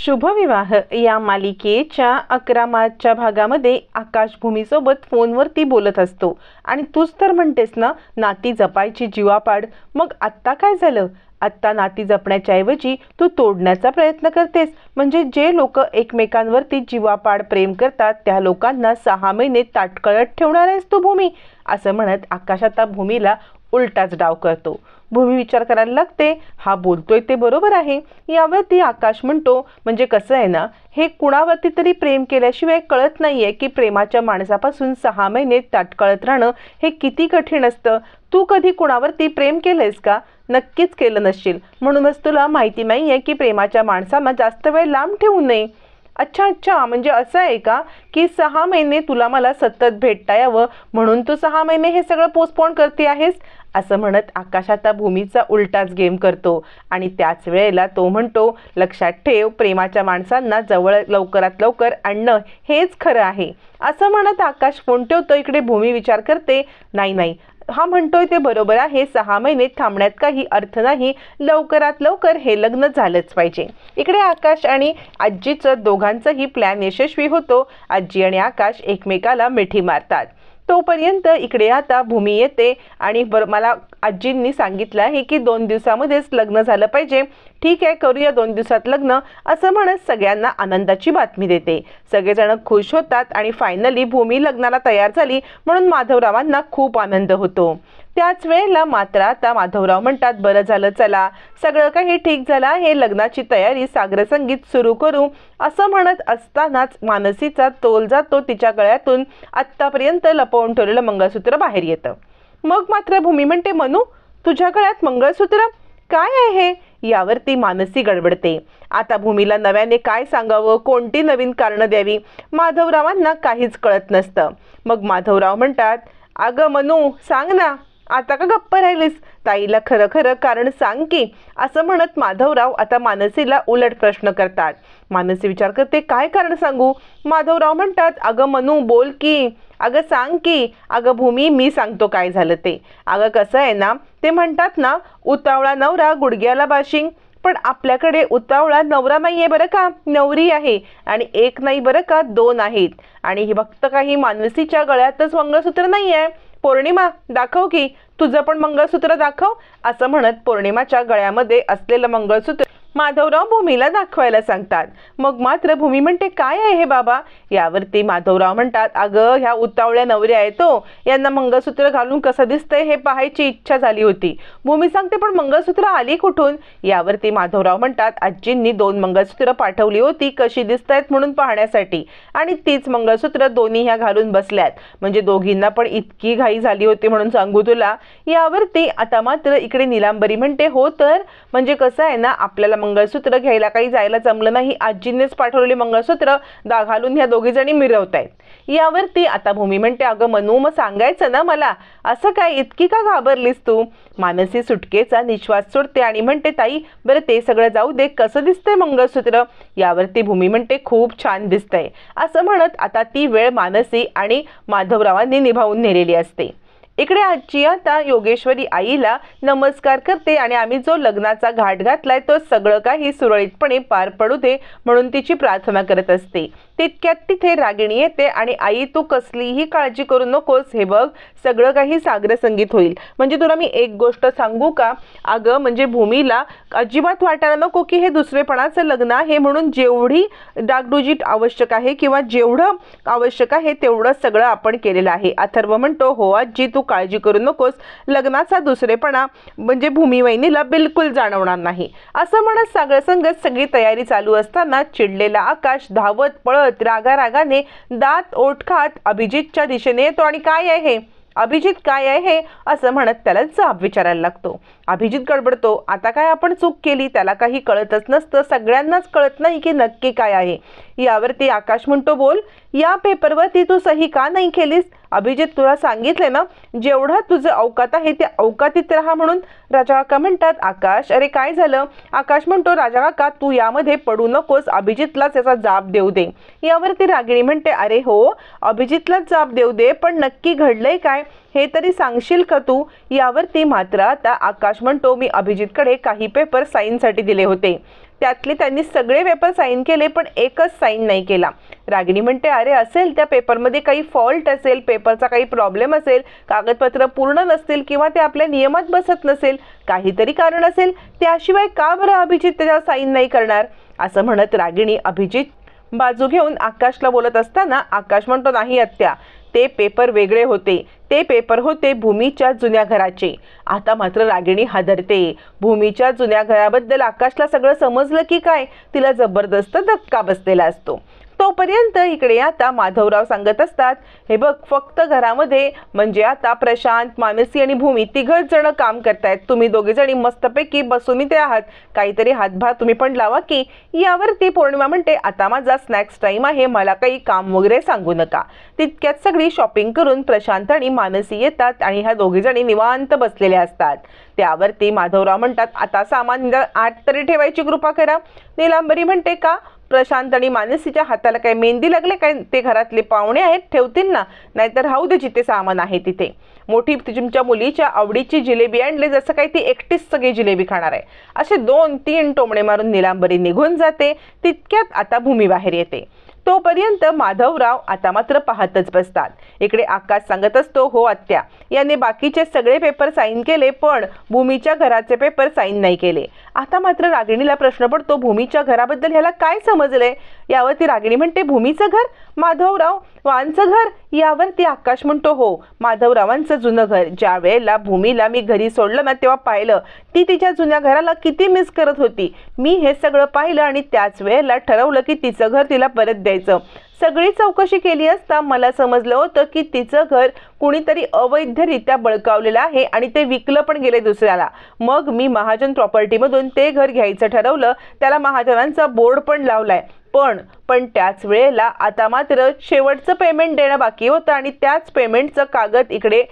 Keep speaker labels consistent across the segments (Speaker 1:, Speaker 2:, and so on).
Speaker 1: शुभविवाह या मालिकेच्या 11 मार्चच्या भागामध्ये आकाश भूमीसोबत फोनवरती बोलत असतो आणि तूच तर म्हणतेस ना नाती जपायची जीवापाड. मग आत्ता काय झालं? आत्ता नाती जपण्याच्या ऐवजी तू तोडण्याचा प्रयत्न करतेस. म्हणजे जे लोक एकमेकांवरती जीवापाड प्रेम करतात त्या लोकांना 6 महिने ताटकळत ठेवणार आहेस तू भूमी, असं म्हणत आकाश आता भूमीला उलटाच डाव करतो. भूमी विचार करायला लागते, हा बोलतोय ते बरोबर आहे. यावरती आकाश म्हणतो, म्हणजे कसं आहे ना, हे कुणावरती तरी प्रेम केल्याशिवाय कळत नाहीये की प्रेमाच्या माणसापासून 6 महिने ताटकळत राहणं हे किती कठीण असतं. तू कधी कुणावरती प्रेम केलंयस का? नक्कीच केलं नसशील, म्हणूनच तुला माहिती नाहीये की प्रेमाच्या माणसांना जास्त वेळ लांब ठेवू नये. अच्छा, म्हणजे असं आहे का की 6 महिने तुला मला सतत भेटता यावं म्हणून तू 6 महिने हे सगळं पोस्टपोन करते आहेस, असं म्हणत आकाश आता भूमीचा उलटाच गेम करतो. आणि त्याच वेळेला तो म्हणतो, लक्षात ठेव, प्रेमाच्या माणसांना जवळ लवकरात लवकर आणणं हेच खरं आहे. असं म्हणत आकाश फोन ठेवतो. इकडे भूमी विचार करते, नाही, हा म्हणतोय ते बरोबर आहे. 6 महिने थांबण्यात काही अर्थ नाही, लवकरात लवकर हे लग्न झालंच पाहिजे. इकडे आकाश आणि आजीचं दोघांचाही प्लॅन यशस्वी होतो. आजी आणि आकाश एकमेकाला मिठी मारतात. तोपर्यंत इकडे आता भूमी येते आणि मला आजींनी सांगितलं आहे की 2 दिवसामध्येच लग्न झालं पाहिजे. ठीक आहे, करूया 2 दिवसात लग्न, असं म्हणत सगळ्यांना आनंदाची बातमी देते. सगळेजण खुश होतात आणि फायनली भूमी लग्नाला तयार झाली म्हणून माधवरावांना खूप आनंद होतो. त्याच वेळेला मात्र आता माधवराव म्हणतात, बरं झालं, चला सगळं काही ठीक झालं आहे, लग्नाची तयारी सागर संगीत सुरू करू. असं म्हणत असतानाच मानसीचा तोल जातो. तिच्या गळ्यातून आत्तापर्यंत लपवून ठेवलेलं मंगळसूत्र बाहेर येतं. मग मात्र भूमी म्हणते, मनू तुझ्या गळ्यात मंगळसूत्र काय आहे? यावरती मानसी गडबडते. आता भूमीला नव्याने काय सांगावं, कोणती नवीन कारणं द्यावी, माधवरावांना काहीच कळत नसतं. मग माधवराव म्हणतात, अगं मनू सांग ना, आता का गप्प राहिलीस, ताईला खरं खरं कारण सांग की, असं म्हणत माधवराव आता मानसीला उलट प्रश्न करतात. मानसी विचार करते, काय कारण सांगू? माधवराव म्हणतात, अगं मनू बोल की, अगं सांग की. अगं भूमी मी सांगतो काय झालं ते. अगं कसं आहे ना, ते म्हणतात ना, उतावळा नवरा गुडघ्याला बाशिंग. पण आपल्याकडे उतावळा नवरा नाहीये बरं का, नवरी आहे. आणि एक नाही बरं का, 2 आहेत. आणि ही फक्त काही मानसीच्या गळ्यातच मंगळसूत्र नाही आहे. पौर्णिमा दाखव की, तुझं पण मंगळसूत्र दाखव, असं म्हणत पौर्णिमाच्या गळ्यामध्ये असलेलं मंगळसूत्र माधवराव भूमीला दाखवायला सांगतात. मग मात्र भूमी म्हणते, काय आहे हे बाबा? यावरती माधवराव म्हणतात, अगं ह्या उतावळ्या नवऱ्या आहेत तो, यांना मंगळसूत्र घालून कसं दिसतंय हे पाहायची इच्छा झाली होती. भूमी सांगते, पण मंगळसूत्र आली कुठून? यावरती माधवराव म्हणतात, आजींनी 2 मंगळसूत्र पाठवली होती कशी दिसतायत म्हणून पाहण्यासाठी, आणि तीच मंगळसूत्र दोन्ही ह्या घालून बसल्यात. म्हणजे दोघींना पण इतकी घाई झाली होती म्हणून सांगू तुला. यावरती आता मात्र इकडे नीलांबरी म्हणते, हो तर म्हणजे कसं आहे ना, आपल्याला मंगळसूत्र घ्यायला काही जायला जमलं नाही, आजींनीच पाठवलेले मंगळसूत्र घालून ह्या दोघी जणी मिरवतायत. यावरती आता भूमी म्हणते, अगं मनू मग सांगायचं ना मला, असं काय इतकी का घाबरलीस तू? मानसी सुटकेचा निश्वास सोडते आणि म्हणते, ताई बरं ते सगळं जाऊ दे, कसं दिसतंय मंगळसूत्र? यावरती भूमी म्हणते, खूप छान दिसतंय, असं म्हणत आता ती वेळ मानसी आणि माधवरावांनी निभावून नेलेली असते. इकडे आजी आता योगेश्वरी आईला नमस्कार करते आणि आम्ही जो लग्नाचा घाट घातलाय तो सगळं काही सुरळीतपणे पार पडू दे म्हणून तिची प्रार्थना करत असते. तितक्यात तिथे रागिणी येते आणि आई तू कसलीही काळजी करू नकोस, हे बघ सगळं काही सागर संगीत होईल. म्हणजे तुला मी एक गोष्ट सांगू का? अगं म्हणजे भूमीला अजिबात वाटायला नको की हे दुसरेपणाचं लग्न आहे, म्हणून जेवढी डागडुजीट आवश्यक आहे किंवा जेवढं आवश्यक आहे तेवढं सगळं आपण केलेलं आहे. अथर्व म्हणतो, हो आजी तू काळजी करू नकोस, लग्नाचा दुसरेपणा म्हणजे भूमी वहिनीला बिलकुल जाणवणार नाही. असं म्हणत सागर संगत सगळी तयारी चालू असताना चिडलेला आकाश धावत पळत रागारागाने दात ओठ खात अभिजितच्या दिशेने येतो आणि काय आहे अभिजित, काय आहे असं म्हणत त्याला जाब विचारायला लागतो. अभिजित गडबडतो, आता काय आपण चूक केली? त्याला काही कळतच नसतं, सगळ्यांनाच कळत नाही की नक्की काय आहे. यावरती आकाश म्हणतो, बोल या पेपरवरती तू सही का नाही केलीस? अभिजित तुला सांगितले ना, जेवढा तुझं अवकात आहे त्या अवकातीत राहा म्हणून. राजा काका म्हणतात, आकाश अरे काय झालं? आकाश म्हणतो, राजा काका तू यामध्ये पडू नकोस, अभिजितलाच याचा जाब देऊ दे. यावरती रागिणी म्हणते, अरे हो अभिजितलाच जाब देऊ दे, पण नक्की घडलंय काय हे तरी सांगशील का तू? यावरती मात्र आता आकाश म्हणतो, मी अभिजितकडे काही पेपर साईनसाठी दिले होते, त्यातले त्यांनी सगळे पेपर साईन केले पण एकच साईन नाही केला. रागिणी म्हणते, अरे असेल त्या पेपरमध्ये काही फॉल्ट असेल, पेपरचा काही प्रॉब्लेम असेल, कागदपत्र पूर्ण नसतील किंवा ते आपल्या नियमात बसत नसेल, काहीतरी कारण असेल, त्याशिवाय का बरं अभिजित त्याच्यावर साईन नाही करणार. असं म्हणत रागिणी अभिजित बाजू घेऊन आकाशला बोलत असताना आकाश म्हणतो, नाही आत्या, ते पेपर वेगळे होते, ते पेपर होते भूमीच्या जुन्या घराचे. आता मात्र रागिणी हादरते. भूमीच्या जुन्या घराबद्दल आकाशला सगळं समजलं की काय, तिला जबरदस्त धक्का बसलेला असतो. तोपर्यंत इकडे आता माधवराव सांगत असतात, हे बघ, फक्त घरामध्ये म्हणजे आता प्रशांत, मानसी आणि भूमी तिघच जण काम करतायत. तुम्ही दोघे जणी मस्तपैकी बसून इथे आहात, काहीतरी हातभार तुम्ही पण लावा की. यावरती पौर्णिमा म्हणते, आता माझा स्नॅक्स टाइम आहे, मला काही काम वगैरे सांगू नका. तितक्यात सगळी शॉपिंग करून प्रशांत आणि मानसी येतात आणि ह्या दोघी जणी निवांत बसलेल्या असतात. त्यावरती माधवराव म्हणतात, आता सामान आत तरी ठेवायची कृपा करा. नीलांबरी म्हणते, का प्रशांत आणि मानसीच्या हाताला काय मेहंदी लागले काय, ते घरातले पाहुणे आहेत, ठेवतील ना, नाहीतर राहू दे जिथे सामान आहे तिथे. मोठी तुमच्या मुलीच्या आवडीची जिलेबी आणली, जसं काही ती एकटीच सगळी जिलेबी खाणार आहे. असे 2-3 टोमणे मारून नीलांबरी निघून जाते. तितक्यात आता भूमी बाहेर येते. तोपर्यंत माधवराव आता मात्र पाहतच बसतात. इकडे आकाश सांगत असतो, हो आत्या, याने बाकीचे सगळे पेपर साईन केले पण भूमीच्या घराचे पेपर साईन नाही केले. आता मात्र रागिणीला प्रश्न पडतो, भूमीच्या घराबद्दल ह्याला काय समजलंय. यावरती रागिणी म्हणते, भूमीचं घर, माधवराव वांचं घर. यावरती आकाश म्हणतो, हो, माधवरावांचं जुनं घर. ज्या वेळेला भूमीला मी घरी सोडलं ना, तेव्हा पाहिलं ती तिच्या जुन्या घराला किती मिस करत होती. मी हे सगळं पाहिलं आणि त्याच वेळेला ठरवलं की तिचं घर तिला परत द्यायचं. सगळी चौकशी केली असता मला समजलं होतं की तिचं घर कुणीतरी अवैधरित्या बळकावलेलं आहे आणि ते विकलं पण गेले दुसऱ्याला. मग मी महाजन प्रॉपर्टीमधून ते घर घ्यायचं ठरवलं, त्याला महाजनांचा बोर्ड पण लावलाय. पण त्याच वेळेला आता मात्र शेवटचं पेमेंट देणं बाकी होतं आणि त्याच पेमेंटचं कागद इकडे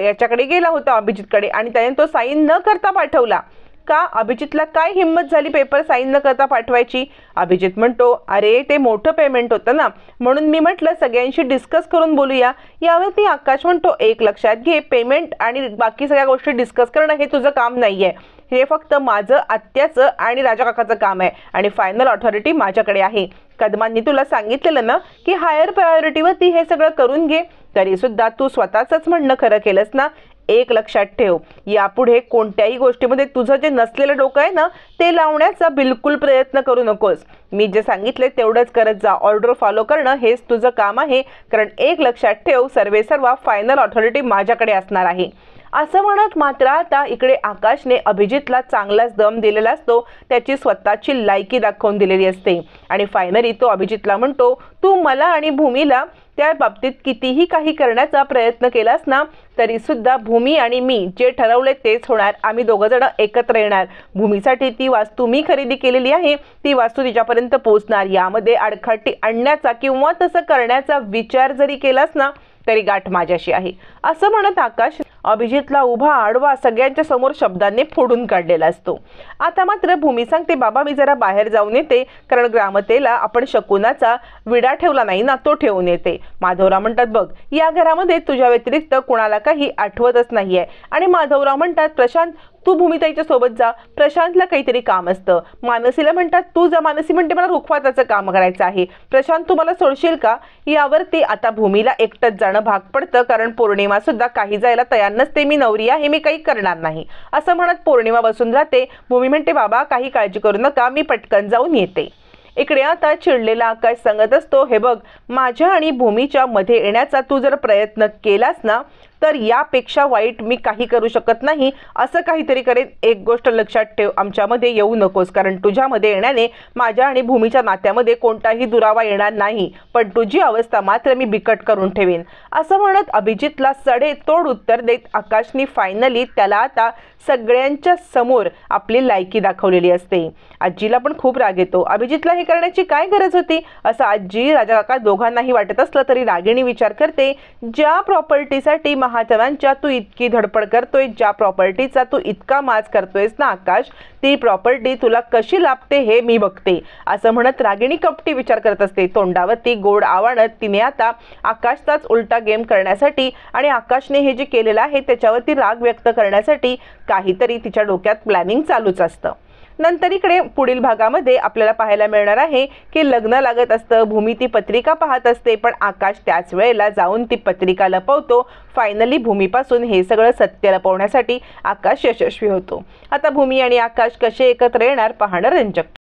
Speaker 1: याच्याकडे गेला होता अभिजितकडे आणि त्याने तो साईन न करता पाठवला. का अभिजितला काय हिंमत झाली पेपर साईन न करता पाठवायची. अभिजित म्हणतो, अरे ते मोठं पेमेंट होतं ना, म्हणून मी म्हटलं सगळ्यांशी डिस्कस करून बोलूया. यावरती आकाश म्हणतो, एक लक्षात घे, पेमेंट आणि बाकी सगळ्या गोष्टी डिस्कस करणं हे तुझं काम नाहीये. हे फक्त माझं, आत्याचं आणि राजा काकाचं काम आहे आणि फायनल ऑथॉरिटी माझ्याकडे आहे. कदमांनी तुला सांगितलेलं ना की हायर प्रायोरिटीवरती हे सगळं करून घे, तरी सुद्धा तू स्वतःच म्हणणं खरं केलंस ना. एक लक्षात ठेव, यापुढे कोणत्याही गोष्टीमध्ये तुझं जे नसलेलं डोकं आहे ना, ते लावण्याचा बिलकुल प्रयत्न करू नकोस. मी जे सांगितले तेवढंच करत जा. ऑर्डर फॉलो करणं हेच तुझं काम आहे. कारण एक लक्षात ठेव, सर्व फायनल ऑथॉरिटी माझ्याकडे असणार आहे. असं म्हणत मात्र आता इकडे आकाशने अभिजितला चांगलाच दम दिलेला असतो. त्याची स्वतःची लायकी दाखवून दिलेली असते आणि फायनली तो अभिजितला म्हणतो, तू मला आणि भूमीला त्या बाबतीत कितीही काही करण्याचा प्रयत्न केलास ना, तरी सुद्धा भूमी आणि मी जे ठरवले तेच होणार. आम्ही दोघं जण एकत्र येणार. भूमीसाठी ती वास्तू मी खरेदी केलेली आहे, ती वास्तू तिच्यापर्यंत पोहोचणार. यामध्ये आडखाटी आणण्याचा किंवा तसं करण्याचा विचार जरी केलास ना, तरी गाठ माझ्याशी आहे. असं म्हणत आकाश अभिजितला उभा आडवा सगळ्यांच्या समोर शब्दांनी फोडून काढलेला असतो. आता मात्र भूमी सांगते, बाबा मी जरा बाहेर जाऊन येते, कारण ग्रामतेला आपण शकुनाचा विडा ठेवला नाही ना, तो ठेवून येते. माधवराव म्हणतात, बघ, या घरामध्ये तुझ्या व्यतिरिक्त कोणाला काही आठवतच नाहीये. आणि माधवराव म्हणतात, प्रशांत तू भूमिताईच्या सोबत जा, प्रशांतला काहीतरी काम असतं. मानसीला म्हणतात, तू जा. मानसी म्हणते, मला रुखवाताचं काम करायचं आहे. प्रशांत तू मला सोडशील का. यावरती आता भूमीला एकटंच जाणं भाग पडतं, कारण पौर्णिमा सुद्धा काही जायला तयार नसते. मी नवरी आहे, मी काही करणार नाही असं म्हणत पौर्णिमा बसून राहते. भूमी म्हणते, बाबा काही काळजी करू नका, मी पटकन जाऊन येते. इकडे आता चिडलेला आकाश सांगत असतो, हे बघ, माझ्या आणि भूमीच्या मध्ये येण्याचा तू जर प्रयत्न केलास ना, तर यापेक्षा वाईट मी काही करू शकत नाही. असं काहीतरी करेन. एक गोष्ट लक्षात ठेव, आमच्यामध्ये येऊ नकोस, कारण तुझ्यामध्ये येण्याने माझ्या आणि भूमीच्या नात्यामध्ये कोणताही दुरावा येणार नाही, पण तुझी अवस्था मात्र मी बिकट करून ठेवेन. असं म्हणत अभिजितला सडेतोड उत्तर देत आकाशने फायनली त्याला आता सगळ्यांच्या समोर आपली लायकी दाखवलेली असते. आजीला पण खूप राग येतो. अभिजितला हे करण्याची काय गरज होती असं आजी राजा काका दोघांनाही वाटत असलं तरी रागिणी विचार करते, ज्या प्रॉपर्टीसाठी महाजनांच्या तू इतकी धडपड करतोय, ज्या प्रॉपर्टीचा तू इतका माज करतोयस ना आकाश, ती प्रॉपर्टी तुला कशी लाभते हे मी बघते. असं म्हणत रागिणी कपटी विचार करत असते. तोंडावरती गोड आवाळत तिने आता आकाशचाच उलटा गेम करण्यासाठी आणि आकाशने हे जे केलेलं आहे त्याच्यावरती राग व्यक्त करण्यासाठी काहीतरी तिच्या डोक्यात प्लॅनिंग चालूच असतं. नंतर इकडे पुढील भागामध्ये आपल्याला पाहायला मिळणार आहे की लग्न लागत असतं, भूमी ती पत्रिका पाहत असते, पण आकाश त्याच वेळेला जाऊन ती पत्रिका लपवतो. फायनली भूमीपासून हे सगळं सत्य लपवण्यासाठी आकाश यशस्वी होतो. आता भूमी आणि आकाश कसे एकत्र येणार पाहणं रंजक